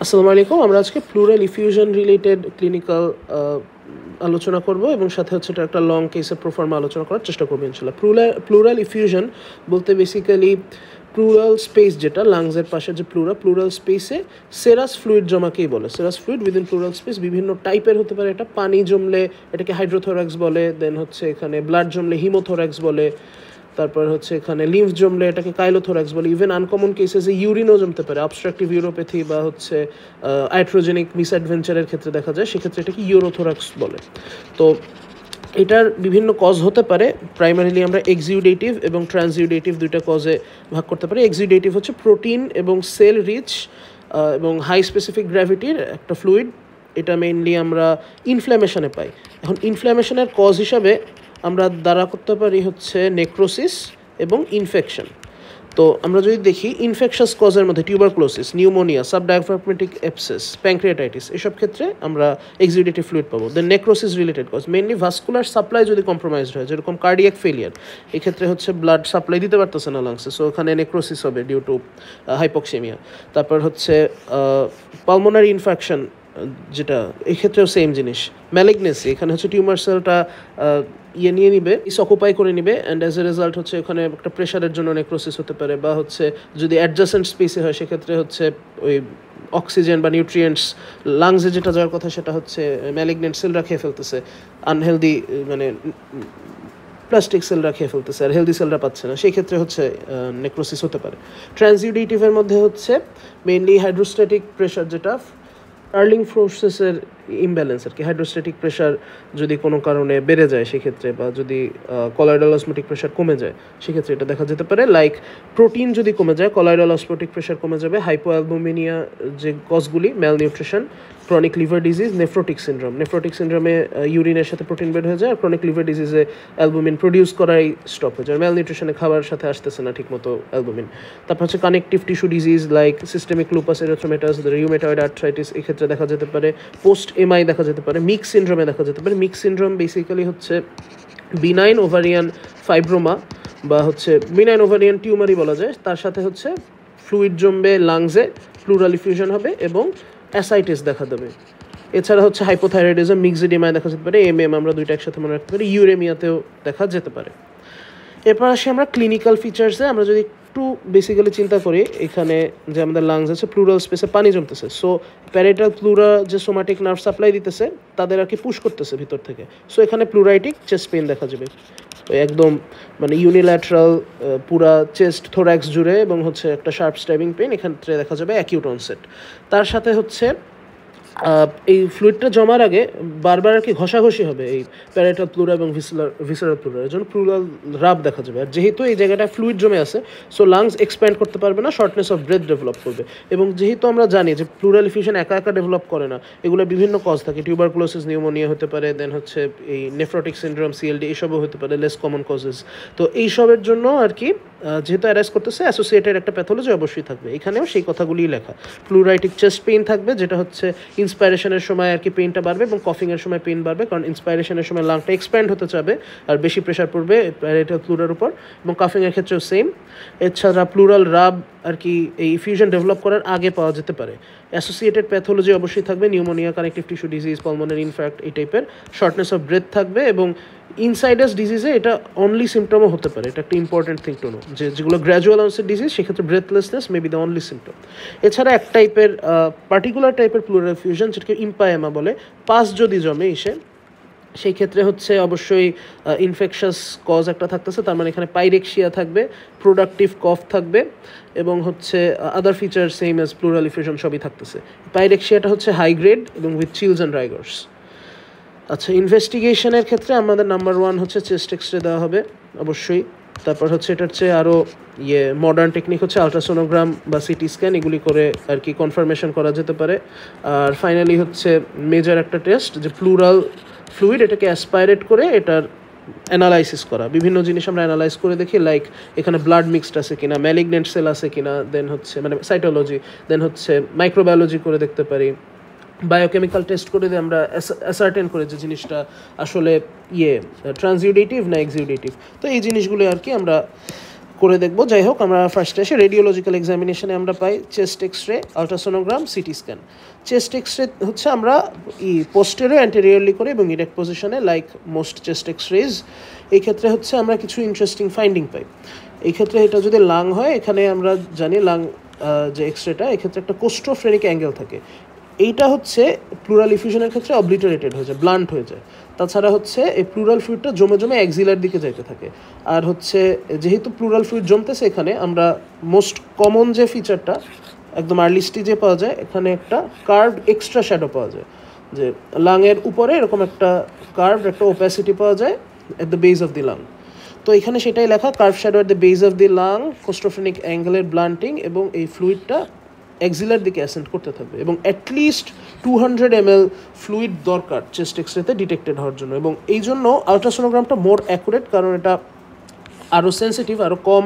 আসসালামু আলাইকুম। আমরা আজকে প্লুরাল ইফিউশন রিলেটেড ক্লিনিক্যাল আলোচনা করব এবং সাথে হচ্ছে এটা একটা লং কেসের প্রোফার্মা আলোচনা করার চেষ্টা করবো ইনশাল্লাহ। প্লুরাল ইফিউশন বলতে বেসিক্যালি প্লুরাল স্পেস, যেটা লাংসের পাশে যে প্লুরাল স্পেসে সেরাস ফ্লুইড জমাকেই বলে। Serous fluid within plural space বিভিন্ন টাইপের হতে পারে। এটা পানি জমলে এটাকে হাইড্রোথোরাক্স বলে, দেন হচ্ছে এখানে ব্লাড জমলে হিমোথোরাক্স বলে, তারপর হচ্ছে এখানে লিম্ফ জমলে এটাকে কাইলোথোরাক্স বলে। ইভেন আনকমন কেসেসে ইউরিনও জমতে পারে, অবস্ট্রাকটিভ ইউরোপ্যাথি বা হচ্ছে আইট্রোজেনিক মিসঅ্যাডভেঞ্চারের ক্ষেত্রে দেখা যায়, সেক্ষেত্রে এটাকে ইউরোথোরাক্স বলে। তো এটার বিভিন্ন কজ হতে পারে। প্রাইমারিলি আমরা এক্সিউডেটিভ এবং ট্রান্সিউডেটিভ দুইটা কজে ভাগ করতে পারি। এক্সিউডেটিভ হচ্ছে প্রোটিন এবং সেল রিচ এবং হাই স্পেসিফিক গ্র্যাভিটির একটা ফ্লুইড। এটা মেইনলি আমরা ইনফ্ল্যামেশনে পাই। এখন ইনফ্ল্যামেশনের কজ হিসাবে আমরা দ্বারা করতে পারি হচ্ছে নেক্রোসিস এবং ইনফেকশন। তো আমরা যদি দেখি ইনফেকশাস কজের মধ্যে tuberculosis, pneumonia, subdiaphragmatic abscess, pancreatitis, এসব ক্ষেত্রে আমরা এক্সিউডেটিভ ফ্লুইড পাবো। Then necrosis related cause mainly vascular supply যদি কম্প্রোমাইজড হয়, যেরকম কার্ডিয়াক ফেলিয়ার, এক্ষেত্রে হচ্ছে ব্লাড সাপ্লাই দিতে পারতেছে না লাংসে, সো ওখানে নেক্রোসিস হবে ডিউ টু হাইপোক্সেমিয়া। তারপর হচ্ছে পালমোনারি ইনফেকশন, যেটা এই ক্ষেত্রেও সেম জিনিস। ম্যালিগনেসি, এখানে হচ্ছে টিউমার সেলটা নিয়ে নিবে, অকুপাই করে নিবে, অ্যান্ড অ্যাজ এ রেজাল্ট হচ্ছে ওখানে একটা প্রেশারের জন্য নেক্রোসিস হতে পারে, বা হচ্ছে যদি অ্যাডজাসেন্ট স্পেসে হয় সেক্ষেত্রে হচ্ছে ওই অক্সিজেন বা নিউট্রিয়েন্টস লাংসে যেটা যাওয়ার কথা সেটা হচ্ছে ম্যালিগনেন্ট সেলরা খেয়ে ফেলতেছে, আনহেলদি মানে প্লাস্টিক সেলরা খেয়ে ফেলতেছে, আর হেলদি সেলরা পাচ্ছে না, সেই ক্ষেত্রে হচ্ছে নেক্রোসিস হতে পারে। ট্রান্সিউডেটিভের মধ্যে হচ্ছে মেইনলি হাইড্রোস্ট্যাটিক প্রেশার, যেটা আর্লিং ফোর্সেসের ইমব্যালেন্স আর কি। হাইড্রোস্ট্যাটিক প্রেশার যদি কোনো কারণে বেড়ে যায় সেক্ষেত্রে, বা যদি কলয়েডাল অসমোটিক প্রেশার কমে যায় সেক্ষেত্রে এটা দেখা যেতে পারে। লাইক প্রোটিন যদি কমে যায়, কলয়েডাল অসমোটিক প্রেশার কমে যাবে। হাইপোঅ্যালবুমিনিয়া যে কজগুলি, malnutrition, chronic liver disease, nephrotic syndrome. Nephrotic সিনড্রোমে ইউরিনের সাথে প্রোটিন বের হয়ে যায়, আর ক্রনিক লিভার ডিজিজে অ্যালবুমিন প্রডিউস করাই স্টপ হয়ে যায়। ম্যালনিউট্রিশনে খাবার সাথে আসতেছে না ঠিকমতো অ্যালবুমিন। তারপর হচ্ছে connective tissue disease like systemic lupus erythematosus, rheumatoid arthritis, এক্ষেত্রে দেখা যেতে পারে। পোস্ট এমআই দেখা যেতে পারে। মিক্স সিনড্রোমে দেখা যেতে পারে। মিক্স সিনড্রোম বেসিক্যালি হচ্ছে বিনাইন ওভারিয়ান ফাইব্রোমা বা হচ্ছে বিনাইন ওভারিয়ান টিউমারই বলা যায়, তার সাথে হচ্ছে ফ্লুইড জমবে লাংসে, প্লুরাল ইফিউশন হবে এবং অ্যাসাইটিস দেখা দেবে। এছাড়া হচ্ছে হাইপোথাইরয়েডিজম, মিক্সিডিমায় দেখা যেতে পারে। আমরা দুইটা একসাথে মনে রাখতে পারি। ইউরেমিয়াতেও দেখা যেতে পারে। এরপর আসি আমরা ক্লিনিক্যাল ফিচার্সে। আমরা যদি একটু বেসিক্যালি চিন্তা করি, এখানে যে আমাদের লাংস আছে, প্লুরাল স্পেসে পানি জমতেছে, সো প্যারেটাল প্লুরা যে সোমাটিক নার্ভ সাপ্লাই দিতেছে তাদের আর কি পুশ করতেছে ভিতর থেকে, সো এখানে প্লুরাইটিক চেস্ট পেইন দেখা যাবে একদম মানে ইউনিল্যাটারাল পুরা চেস্ট থোরাক্স জুড়ে, এবং হচ্ছে একটা শার্প স্ট্যাবিং পেইন এখানে দেখা যাবে অ্যাকিউট অনসেট। তার সাথে হচ্ছে এই ফ্লুইডটা জমার আগে বারবার আর কি ঘষাঘষি হবে এই প্যারেটাল প্লুরা এবং ভিসারাল প্লুরার জন্য প্লুরাল রাব দেখা যাবে। আর যেহেতু এই জায়গাটা ফ্লুইড জমে আছে, সো লাংস এক্সপ্যান্ড করতে পারবে না, শর্টনেস অফ ব্রেথ ডেভেলপ করবে। এবং যেহেতু আমরা জানি যে প্লুরাল ইফিউশন একা একা ডেভেলপ করে না, এগুলো বিভিন্ন কজ থাকে। টিউবারকুলোসিস, নিউমোনিয়া হতে পারে, দেন হচ্ছে এই নেফ্রোটিক সিনড্রোম, সিএলডি, এসবও হতে পারে, লেস কমন কজেস। তো এইসবের জন্য আর কি যেহেতু অ্যারেস্ট করতেছে, অ্যাসোসিয়েটেড একটা প্যাথোলজি অবশ্যই থাকবে। এখানেও সেই কথাগুলিই লেখা। প্লুরাইটিক চেস্ট পেইন থাকবে, যেটা হচ্ছে ইন্সপাইরেশনের সময় আর কি পেইনটা বাড়বে, এবং কফিংয়ের সময় পেইন বাড়বে, কারণ ইন্সপাইরেশনের সময় লাংটা এক্সপ্যান্ড হতে চাবে আর বেশি প্রেশার পড়বে প্যারেটাল প্লুরার উপর, এবং কফিংয়ের ক্ষেত্রেও সেম। এছাড়া প্লুরাল রাব আর কি এই ইফিউশন ডেভেলপ করার আগে পাওয়া যেতে পারে। অ্যাসোসিয়েটেড প্যাথোলজি অবশ্যই থাকবে, pneumonia, connective tissue disease, pulmonary in fact, এই টাইপের। শর্টনেস অফ ব্রেথ থাকবে, এবং ইনসাইডাস ডিজিজে এটা অনলি সিমটমও হতে পারে। এটা একটা ইম্পর্টেন্ট থিং টু নো, যেগুলো গ্র্যাজুয়াল অনসেট ডিজিজ সেক্ষেত্রে breathlessness may be the only symptom. এছাড়া এক টাইপের পার্টিকুলার টাইপের প্লুরাল ফিউশন, যেটাকে ইম্পায়েমা বলে, পাস যদি জমে এসে, সেই ক্ষেত্রে হচ্ছে অবশ্যই ইনফেকশাস কজ একটা থাকতেছে, তার মানে এখানে পাইরেক্সিয়া থাকবে, প্রোডাক্টিভ কফ থাকবে, এবং হচ্ছে other feature same as pleural effusion সবই থাকতেছে। পাইরেক্সিয়াটা হচ্ছে হাই গ্রেড এবং উইথ চিলস অ্যান্ড রাইগার্স। আচ্ছা, ইনভেস্টিগেশনের ক্ষেত্রে আমাদের নাম্বার 1 হচ্ছে চেস্ট এক্সরে দেওয়া হবে অবশ্যই। তারপর হচ্ছে এটার চেয়ে আরও মডার্ন টেকনিক হচ্ছে আলট্রাসোনোগ্রাম বা সিটি স্ক্যান, এগুলি করে আর কি কনফার্মেশন করা যেতে পারে। আর ফাইনালি হচ্ছে মেজর একটা টেস্ট, যে প্লুরাল ফ্লুইড, এটাকে অ্যাসপাইরেট করে এটার অ্যানালাইসিস করা। বিভিন্ন জিনিস আমরা অ্যানালাইজ করে দেখি, লাইক এখানে ব্লাড মিক্সড আছে কিনা, ম্যালিগনেন্ট সেল আছে কিনা, দেন হচ্ছে মানে সাইটোলজি, দেন হচ্ছে মাইক্রোবায়োলজি করে দেখতে পারি, বায়োকেমিক্যাল টেস্ট করে দিয়ে আমরা অ্যাসার্টেন করে যে জিনিসটা আসলে ট্রান্সিউডেটিভ না এক্সিউডেটিভ। তো এই জিনিসগুলো আর কি আমরা করে দেখব। যাই হোক, আমরা ফার্স্টে এসে রেডিওলজিক্যাল এক্সামিনেশনে আমরা পাই chest X ray, ultrasonogram, CT scan. Chest X ray হচ্ছে আমরা পোস্টেরিয়র অ্যান্টেরিয়রলি করি এবং ইরেক্ট পজিশনে, লাইক মোস্ট চেস্ট এক্সরেজ। এই ক্ষেত্রে হচ্ছে আমরা কিছু ইন্টারেস্টিং ফাইন্ডিং পাই। এই ক্ষেত্রে এটা যদি লাং হয়, এখানে আমরা জানি লাং যে এক্সরেটা, এক্ষেত্রে একটা কোস্টোফ্রেনিক অ্যাঙ্গেল থাকে। এইটা হচ্ছে প্লুরাল ইফিউশনের ক্ষেত্রে অবলিটারেটেড হয়ে যায়, ব্লান্ট হয়ে যায়। তাছাড়া হচ্ছে এই প্লুরাল ফ্লুইডটা জমে জমে এক্সিলার দিকে যাইতে থাকে। আর হচ্ছে যেহেতু প্লুরাল ফ্লুইড জমতেছে, এখানে আমরা মোস্ট কমন যে ফিচারটা একদম আর্লি স্টেজে পাওয়া যায়, এখানে একটা কার্ভড এক্সট্রা শ্যাডো পাওয়া যায়, যে লাংয়ের উপরে এরকম একটা কার্ভড একটা ওপ্যাসিটি পাওয়া যায় at the base of the lung. তো এখানে সেটাই লেখা, curve shadow at the base of the lung, costophrenic অ্যাঙ্গেলের ব্লান্টিং, এবং এই ফ্লুইডটা এক্সিলার দিকে অ্যাসেন্ট করতে থাকবে। এবং অ্যাটলিস্ট 200 ml ফ্লুইড দরকার চেস্ট এক্সরেতে ডিটেক্টেড হওয়ার জন্য। এবং এই জন্য আলট্রাসোনোগ্রামটা মোর অ্যাকুরেট, কারণ এটা আরও সেন্সিটিভ, আরও কম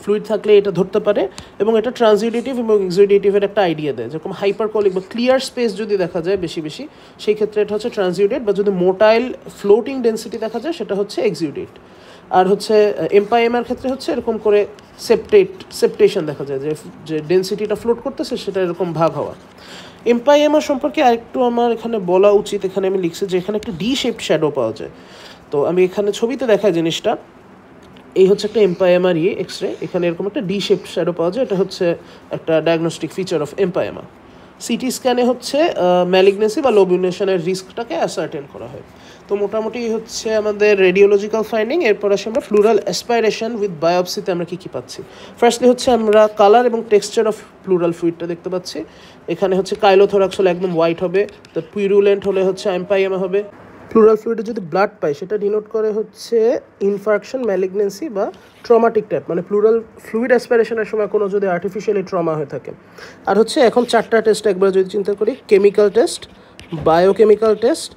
ফ্লুইড থাকলে এটা ধরতে পারে। এবং এটা ট্রানজিউডেটিভ এবং এক্সিউডেটিভের একটা আইডিয়া দেয়। যেরকম হাইপারকলিক বা ক্লিয়ার স্পেস যদি দেখা যায় বেশি বেশি, সেই ক্ষেত্রে এটা হচ্ছে ট্রানজিউডেট, বা যদি মোটাইল ফ্লোটিং ডেন্সিটি দেখা যায় সেটা হচ্ছে এক্সিউডেট। আর হচ্ছে এমপাইএমের ক্ষেত্রে হচ্ছে এরকম করে সেপ্টেশন দেখা যায়, যে ডেন্সিটিটা ফ্লোট করতেছে সেটা এরকম ভাগ হওয়া। এমপাইএমআর সম্পর্কে আরেকটু আমার এখানে বলা উচিত। এখানে আমি লিখছি যে এখানে একটা ডি শেপড শ্যাডো পাওয়া যায়। তো আমি এখানে ছবিতে দেখাই জিনিসটা, এই হচ্ছে একটা এমপাইএমআর এক্সরে, এখানে এরকম একটা ডি শেপড শ্যাডো পাওয়া যায়। এটা হচ্ছে একটা ডায়াগনস্টিক ফিচার অফ এমপাইএমআর। সিটি স্ক্যানে হচ্ছে ম্যালিগনেন্সি বা লোবিউনেশনের রিস্কটাকে অ্যাসার্টেন করা হয়। তো মোটামুটি হচ্ছে আমাদের রেডিওলজিক্যাল ফাইন্ডিং। এরপর আসে আমরা প্লুরাল অ্যাসপাইরেশন উইথ বায়োপসিতে আমরা কী কী পাচ্ছি। ফার্স্টলি হচ্ছে আমরা কালার এবং টেক্সচার অফ প্লুরাল ফ্লুইডটা দেখতে পাচ্ছি। এখানে হচ্ছে কাইলোথোরাক্স হলে একদম হোয়াইট হবে, তো পিউরুলেন্ট হলে হচ্ছে এমপাইএমআর হবে। প্লুরাল ফ্লুইডে যদি ব্লাড পায়, সেটা ডিনোট করে হচ্ছে ইনফার্কশন, ম্যালিগনেন্সি বা ট্রমাটিক টাইপ, মানে প্লুরাল ফ্লুইড অ্যাসপাইরেশনের সময় কোনো যদি আর্টিফিশিয়ালি ট্রমা হয়ে থাকে। আর হচ্ছে এখন 4টা টেস্ট একবার যদি চিন্তা করি, chemical test, biochemical test,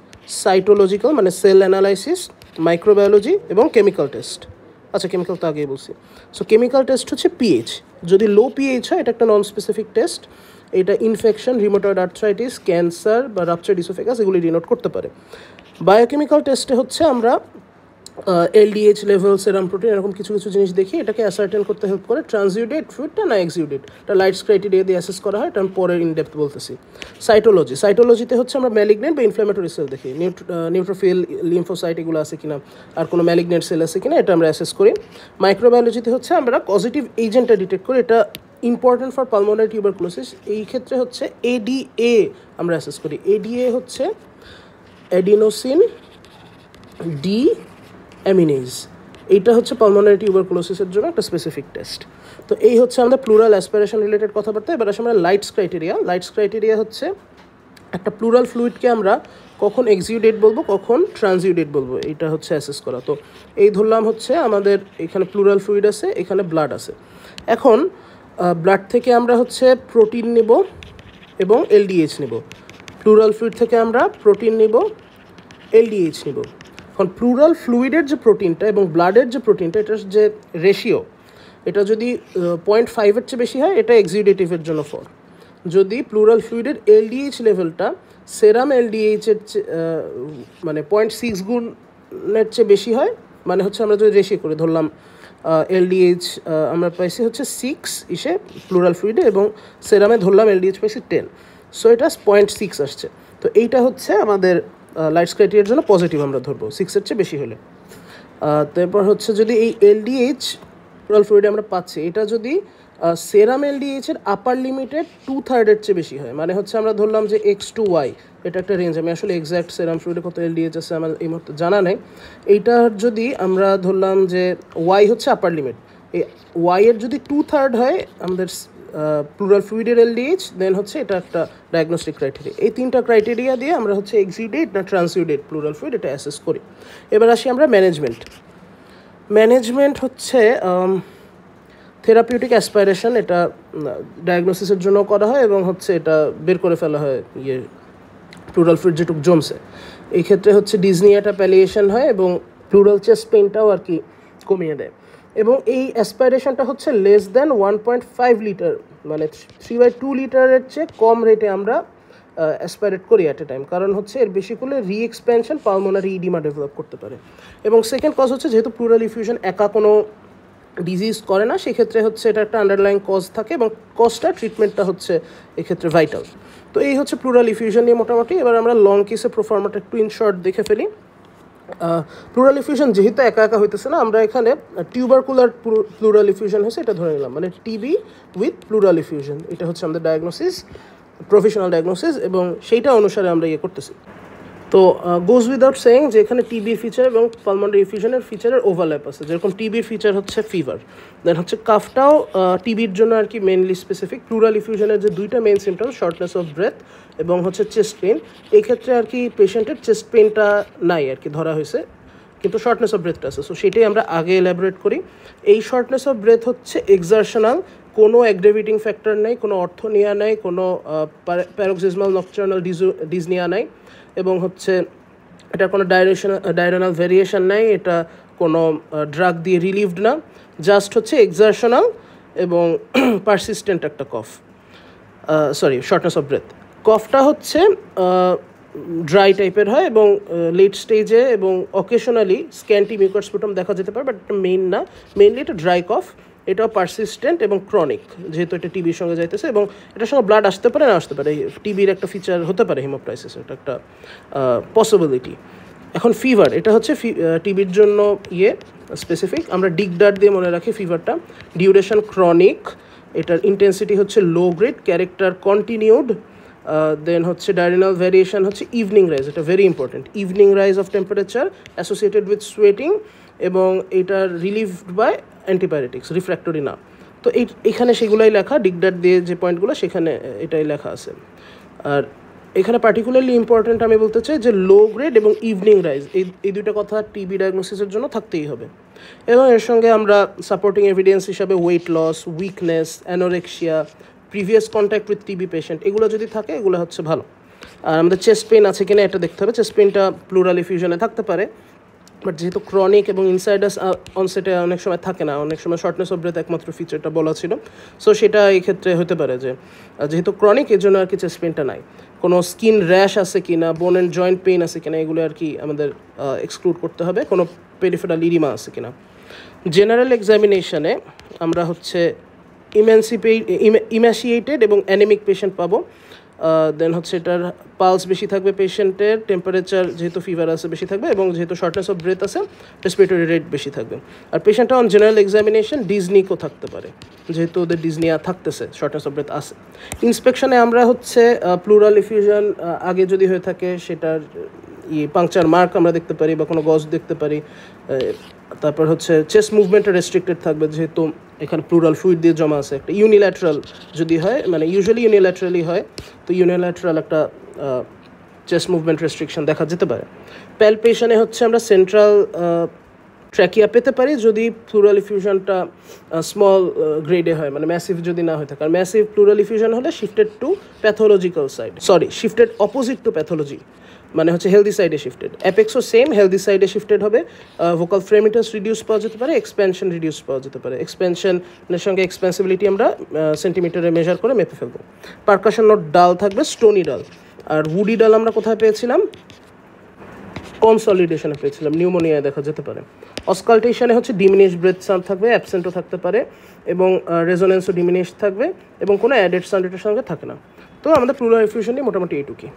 cytological মানে সেল অ্যানালাইসিস, মাইক্রোবায়োলজি এবং কেমিক্যাল টেস্ট। আচ্ছা, কেমিক্যাল তো আগেই বলছি। সো কেমিক্যাল টেস্ট হচ্ছে পিএইচ। যদি লো পিএইচ হয়, এটা একটা নন স্পেসিফিক টেস্ট। এটা ইনফেকশন, রিউমাটয়েড আর্থ্রাইটিস, ক্যান্সার বা রাপচার্ড ইসোফেগাস এগুলি ডিনোট করতে পারে। বায়োকেমিক্যাল টেস্টে হচ্ছে আমরা এলডিএইচ লেভেল, সেরাম প্রোটিন, এরকম কিছু কিছু জিনিস দেখি। এটাকে অ্যাসার্টেন করতে হেল্প করে ট্রানজিউডেট ফ্লুইডটা না এক্সিউডেট, এটা লাইটস ক্রাইটেরিয়া দিয়ে অ্যাসেস করা হয়। এটা আমি পরের ইনডেপথ বলতেছি। সাইটোলজিতে হচ্ছে আমরা ম্যালিগনেন্ট বা ইনফ্ল্যামেটরি সেল দেখি, নিউট্রোফিল, লিম্ফোসাইট এগুলো আছে কিনা, আর কোনো ম্যালিগনেন্ট সেল আছে কিনা, এটা আমরা অ্যাসেস করি। মাইক্রোবায়োলজিতে হচ্ছে আমরা পজিটিভ এজেন্টটা ডিটেক্ট করি, এটা ইম্পর্টেন্ট ফর পালমোনারি টিউবারকুলোসিস। এই ক্ষেত্রে হচ্ছে এডিএ আমরা অ্যাসেস করি। এডিএ হচ্ছে অ্যাডিনোসিন ডি অ্যামিনেজ। এইটা হচ্ছে পালমোনারি টিউবারকুলোসিসের জন্য একটা স্পেসিফিক টেস্ট। তো এই হচ্ছে আমাদের প্লুরাল অ্যাসপিরেশন রিলেটেড কথাবার্তা। এবার আসলে আমরা লাইটস ক্রাইটেরিয়া হচ্ছে একটা প্লুরাল ফ্লুইডকে আমরা কখন এক্সিউডেট বলবো, কখন ট্রানজিউডেট বলবো, এইটা হচ্ছে অ্যাসেস করা। তো এই ধরলাম হচ্ছে আমাদের এখানে প্লুরাল ফ্লুইড আছে, এখানে ব্লাড আছে। এখন ব্লাড থেকে আমরা হচ্ছে প্রোটিন নেব এবং এলডিএইচ নেব। প্লুরাল ফ্লুইড থেকে আমরা প্রোটিন নেব, এলডিএইচ নেব। এখন প্লুরাল ফ্লুইডের যে প্রোটিনটা এবং ব্লাডের যে প্রোটিনটা, এটার যে রেশিও, এটা যদি 0.5-এর চেয়ে বেশি হয়, এটা এক্সিউডেটিভের জন্য ফর। যদি প্লুরাল ফ্লুইডের এলডিএইচ লেভেলটা সেরাম এলডিএইচের মানে 0.6 গুণের চেয়ে বেশি হয়, মানে হচ্ছে আমরা যদি রেশিও করে ধরলাম এলডিএইচ আমরা পাইছি হচ্ছে 6 ইসে প্লুরাল ফ্লুইডে, এবং সেরামে ধরলাম এলডিএইচ পাইছি 10, সো এটা 0.6 আসছে। তো এইটা হচ্ছে আমাদের লাইটস ক্রাইটেরিয়ার জন্য পজিটিভ আমরা ধরবো, 6-এর চেয়ে বেশি হলে। তারপর হচ্ছে যদি এই এলডিএইচ প্লুরাল ফ্লুইডে আমরা পাচ্ছি, এটা যদি সেরাম এলডিএইচের আপার লিমিটেড 2/3-এর চেয়ে বেশি হয়, মানে হচ্ছে আমরা ধরলাম যে x/y, এটা একটা রেঞ্জ। আমি আসলে এক্স্যাক্ট সেরাম ফ্লুইডে কত এলডিএইচ আছে আমার এই মুহূর্তে জানা নেই। এইটার যদি আমরা ধরলাম যে y হচ্ছে আপার লিমিট, এই y-এর যদি 2/3 হয় আমাদের প্লুরাল ফ্লুইডের এলডিএইচ, দেন হচ্ছে এটা একটা ডায়াগনস্টিক ক্রাইটেরিয়া। এই 3টা ক্রাইটেরিয়া দিয়ে আমরা হচ্ছে এক্সিউডেট না ট্রান্সিউডেট প্লুরাল ফ্লুইড এটা অ্যাসেস করি। এবার আসি আমরা ম্যানেজমেন্ট হচ্ছে থেরাপিউটিক অ্যাসপাইরেশন, এটা ডায়াগনোসিসের জন্য করা হয় এবং হচ্ছে এটা বের করে ফেলা হয় প্লুরাল ফ্লুইড যেটুক জমছে। এই ক্ষেত্রে হচ্ছে ডিজনিয়াটা প্যালিয়েশন হয় এবং প্লুরাল চেস্ট পেইনটাও আর কি কমিয়ে দেয়। এবং এই অ্যাসপাইরেশনটা হচ্ছে লেস দ্যান 1.5 লিটার, মানে 3/2 লিটারের চেয়ে কম রেটে আমরা অ্যাসপাইরেট করি অ্যাট এ টাইম। কারণ হচ্ছে এর বেশি করলে রিএক্সপ্যানশন, পালমোনারি ইডিমা ডেভেলপ করতে পারে। এবং সেকেন্ড কজ হচ্ছে যেহেতু প্লুরাল ইফিউশন একা কোনো ডিজিজ করে না, সেক্ষেত্রে হচ্ছে এটা একটা আন্ডারলাইং কজ থাকে এবং কজটা ট্রিটমেন্টটা হচ্ছে এক্ষেত্রে ভাইটাল। তো এই হচ্ছে প্লুরাল ইফিউশন নিয়ে মোটামুটি। এবার আমরা লং কেসে প্রোফার্মাটা একটু ইন শর্ট দেখে ফেলি। প্লুরাল ইফিউশন যেহেতু একা একা হইতেছে না, আমরা এখানে টিউবারকুলার প্লুরাল ইফিউশন হয়েছে এটা ধরে নিলাম, মানে টিবি উইথ প্লুরাল ইফিউশন, এটা হচ্ছে আমাদের ডায়াগনোসিস, প্রফেশনাল ডায়াগনোসিস, এবং সেইটা অনুসারে আমরা করতেছি। তো গোজ উইদাউট সেইং যে এখানে টিবির ফিচার এবং পালমোনারি ইফিউশনের ফিচারের ওভারল্যাপ আছে। যেরকম টিবির ফিচার হচ্ছে ফিভার, দেন হচ্ছে কাফটাও টিবির জন্য আর কি মেনলি স্পেসিফিক। প্লুরাল ইফিউশনের যে দুইটা main symptom, shortness of breadth এবং হচ্ছে চেস্ট পেইন, এই ক্ষেত্রে আর কি পেশেন্টের চেস্ট পেইনটা নাই আর কি ধরা হয়েছে, কিন্তু শর্টনেস অফ ব্রেথটা আছে। সো সেটাই আমরা আগে এলাবোরেট করি। এই শর্টনেস অফ ব্রেথ হচ্ছে এক্সারশনাল, কোনো অ্যাগ্রেভেটিং ফ্যাক্টর নেই, কোনো অর্থোনিয়া নাই, কোনো প্যারক্সিজমাল নকটার্নাল ডিজনিয়া নাই, এবং হচ্ছে এটা কোনো ডায়রেনাল ভেরিয়েশন নাই, এটা কোনো ড্রাগ দিয়ে রিলিভড না, জাস্ট হচ্ছে এক্সারশনাল এবং পারসিস্টেন্ট একটা কফ, শর্টনেস অফ ব্রেথ। কফটা হচ্ছে ড্রাই টাইপের হয় এবং লেট স্টেজে এবং অকেশনালি স্ক্যান্টি মিউকাস স্পুটাম দেখা যেতে পারে, বাট এটা মেইনলি এটা ড্রাই কফ। এটাও পারসিস্টেন্ট এবং ক্রনিক, যেহেতু এটা টিবির সঙ্গে যাইতেছে, এবং এটার সঙ্গে ব্লাড আসতে পারে না আসতে পারে, টিবির একটা ফিচার হতে পারে হিমোপ্টাইসিস, এটা একটা পসিবিলিটি। এখন ফিভার, এটা হচ্ছে টিবির জন্য স্পেসিফিক, আমরা ডিগডার দিয়ে মনে রাখি ফিভারটা। ডিউরেশন ক্রনিক, এটার ইন্টেন্সিটি হচ্ছে লো গ্রেড, ক্যারেক্টার কন্টিনিউড, দেন হচ্ছে ডায়রেনাল ভ্যারিয়েশন হচ্ছে ইভিনিং রাইজ, এটা very important, evening rise of temperature associated with sweating, এবং এটা রিলিভড বাই অ্যান্টিবায়োটিক্স, রিফ্র্যাক্টরি না। তো এখানে সেগুলোই লেখা, ডিগডার দিয়ে যে পয়েন্টগুলো সেখানে এটাই লেখা আছে। আর এখানে পার্টিকুলারলি ইম্পর্টেন্ট আমি বলতে চাই যে লো গ্রেড এবং ইভিনিং রাইজ, এই দুইটা কথা টিবি ডায়াগনোসিসের জন্য থাকতেই হবে। এবং এর সঙ্গে আমরা সাপোর্টিং এভিডেন্স হিসাবে weight loss, weakness, anorexia, previous contact with TB patient, এগুলো যদি থাকে এগুলো হচ্ছে ভালো। আর আমাদের চেস্ট পেইন আছে কিনা এটা দেখতে হবে। চেস্ট পেইনটা প্লুরাল ইফিউশনে থাকতে পারে, বাট যেহেতু ক্রনিক এবং ইনসাইডাস অনসেটে অনেক সময় থাকে না, অনেক সময় শর্টনেস অফ ব্রেথ একমাত্র ফিচারটা বলা ছিল, সো সেটা এই ক্ষেত্রে হতে পারে যে যেহেতু ক্রনিক এর জন্য আর কি চেস্ট পেইনটা নাই। কোনো স্কিন র্যাশ আছে কিনা, বোন অ্যান্ড জয়েন্ট পেইন আছে কিনা, এগুলো আর কি আমাদের এক্সক্লুড করতে হবে। কোনো পেরিফেরাল ইরিমা আছে কিনা। জেনারেল এক্সামিনেশনে আমরা হচ্ছে ইম্যাসিয়েটেড এবং অ্যানেমিক পেশেন্ট পাবো। দেন হচ্ছে এটার পালস বেশি থাকবে পেশেন্টের, টেম্পারেচার যেহেতু ফিভার আছে বেশি থাকবে, এবং যেহেতু শর্টনেস অফ ব্রেথ আছে রেসপিরেটরি রেট বেশি থাকবে। আর পেশেন্টটা অন জেনারেল এক্সামিনেশন ডিজনিকও থাকতে পারে, যেহেতু ওদের ডিজনিয়া থাকতেছে, শর্টনেস অফ ব্রেথ আছে। ইন্সপেকশনে আমরা হচ্ছে প্লুরাল ইফিউশন আগে যদি হয়ে থাকে সেটার পাংচার মার্ক আমরা দেখতে পারি বা কোনো গজ দেখতে পারি। তারপর হচ্ছে চেস্ট মুভমেন্টটা রেস্ট্রিক্টেড থাকবে, যেহেতু এখানে প্লুরাল ফ্লুইড দিয়ে জমা আছে। একটা ইউনিল্যাটারাল যদি হয়, মানে ইউজুয়ালি ইউনিল্যাটারালি হয়, তো ইউনিল্যাটারাল একটা চেস্ট মুভমেন্ট রেস্ট্রিকশন দেখা যেতে পারে। প্যালপেশনে হচ্ছে আমরা সেন্ট্রাল ট্র্যাকিয়া পেতে পারি যদি প্লুরাল ইফিউশনটা স্মল গ্রেডে হয়, মানে ম্যাসিভ যদি না হয়ে থাকে। আর ম্যাসিভ প্লুরাল ইফিউশন হলে shifted to pathological side, shifted opposite to pathology, মানে হচ্ছে হেলদি সাইডে শিফটেড। অ্যাপেক্সও সেম, হেলদি সাইডে শিফটেড হবে। ভোকাল ফ্রেমিটাস রিডিউস পাওয়া যেতে পারে, এক্সপেনশন রিডিউস পাওয়া যেতে পারে। এক্সপেনশনের সঙ্গে এক্সপেন্সিবিলিটি আমরা সেন্টিমিটারে মেজার করে মেপে ফেলবো। পারকাশন নোট ডাল থাকবে, স্টোনি ডাল। আর উডি ডাল আমরা কোথায় পেয়েছিলাম? কনসলিডেশনে পেয়েছিলাম, নিউমোনিয়ায় দেখা যেতে পারে। অসকালটেশনে হচ্ছে ডিমিনিশ ব্রেথ সাউন্ড থাকবে, অ্যাবসেন্টও থাকতে পারে, এবং রেজোনেন্সও ডিমিনিশ থাকবে, এবং কোনো অ্যাডেড সাউন্ড এটার সঙ্গে থাকে না। তো আমাদের প্লুরাল ইফিউশন নিয়ে মোটামুটি এইটুকুই।